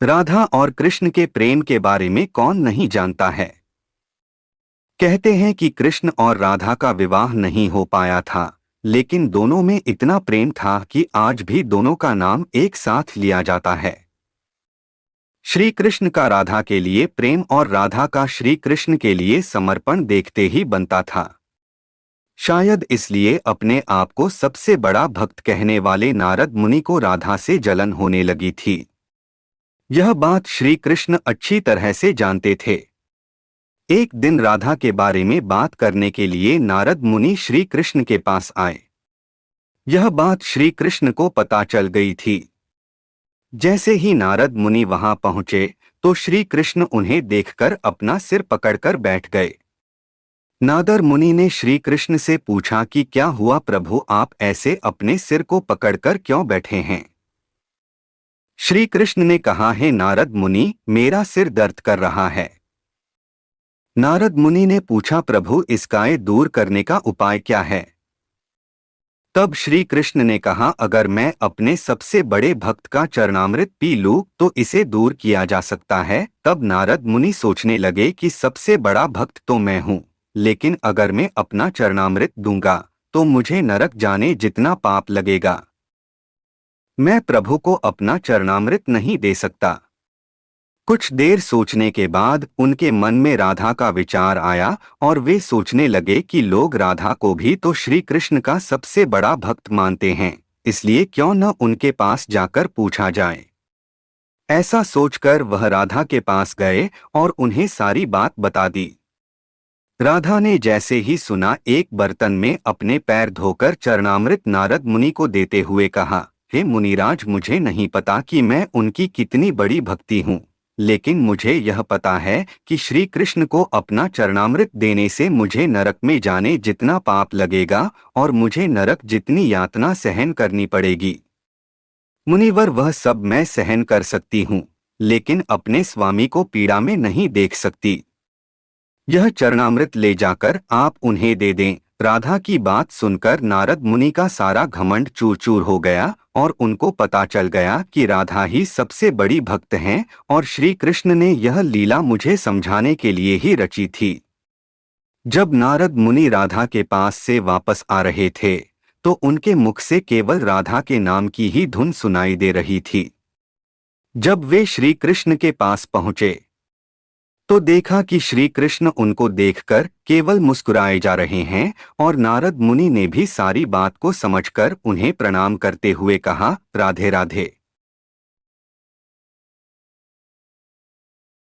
राधा और कृष्ण के प्रेम के बारे में कौन नहीं जानता है। कहते हैं कि कृष्ण और राधा का विवाह नहीं हो पाया था, लेकिन दोनों में इतना प्रेम था कि आज भी दोनों का नाम एक साथ लिया जाता है। श्री कृष्ण का राधा के लिए प्रेम और राधा का श्री कृष्ण के लिए समर्पण देखते ही बनता था। शायद इसलिए अपने आप को सबसे बड़ा भक्त कहने वाले नारद मुनि को राधा से जलन होने लगी थी। यह बात श्री कृष्ण अच्छी तरह से जानते थे। एक दिन राधा के बारे में बात करने के लिए नारद मुनि श्री कृष्ण के पास आए। यह बात श्री कृष्ण को पता चल गई थी। जैसे ही नारद मुनि वहां पहुंचे तो श्री कृष्ण उन्हें देखकर अपना सिर पकड़कर बैठ गए। नारद मुनि ने श्री कृष्ण से पूछा कि क्या हुआ प्रभु, आप ऐसे अपने सिर को पकड़कर क्यों बैठे हैं। श्री कृष्ण ने कहा, हे नारद मुनि, मेरा सिर दर्द कर रहा है। नारद मुनि ने पूछा, प्रभु इसका दूर करने का उपाय क्या है। तब श्री कृष्ण ने कहा, अगर मैं अपने सबसे बड़े भक्त का चरणामृत पी लूं तो इसे दूर किया जा सकता है। तब नारद मुनि सोचने लगे कि सबसे बड़ा भक्त तो मैं हूं, लेकिन अगर मैं अपना चरणामृत दूंगा तो मुझे नरक जाने जितना पाप लगेगा। मैं प्रभु को अपना चरणामृत नहीं दे सकता। कुछ देर सोचने के बाद उनके मन में राधा का विचार आया और वे सोचने लगे कि लोग राधा को भी तो श्री कृष्ण का सबसे बड़ा भक्त मानते हैं, इसलिए क्यों न उनके पास जाकर पूछा जाए। ऐसा सोचकर वह राधा के पास गए और उन्हें सारी बात बता दी। राधा ने जैसे ही सुना, एक बर्तन में अपने पैर धोकर चरणामृत नारद मुनि को देते हुए कहा, हे मुनिराज, मुझे नहीं पता कि मैं उनकी कितनी बड़ी भक्ति हूँ, लेकिन मुझे यह पता है कि श्री कृष्ण को अपना चरणामृत देने से मुझे नरक में जाने जितना पाप लगेगा और मुझे नरक जितनी यातना सहन करनी पड़ेगी। मुनिवर, वह सब मैं सहन कर सकती हूँ, लेकिन अपने स्वामी को पीड़ा में नहीं देख सकती। यह चरणामृत ले जाकर आप उन्हें दे दें। राधा की बात सुनकर नारद मुनि का सारा घमंड चूर चूर हो गया और उनको पता चल गया कि राधा ही सबसे बड़ी भक्त हैं और श्री कृष्ण ने यह लीला मुझे समझाने के लिए ही रची थी। जब नारद मुनि राधा के पास से वापस आ रहे थे तो उनके मुख से केवल राधा के नाम की ही धुन सुनाई दे रही थी। जब वे श्री कृष्ण के पास पहुंचे तो देखा कि श्री कृष्ण उनको देखकर केवल मुस्कुराए जा रहे हैं और नारद मुनि ने भी सारी बात को समझकर उन्हें प्रणाम करते हुए कहा, राधे राधे।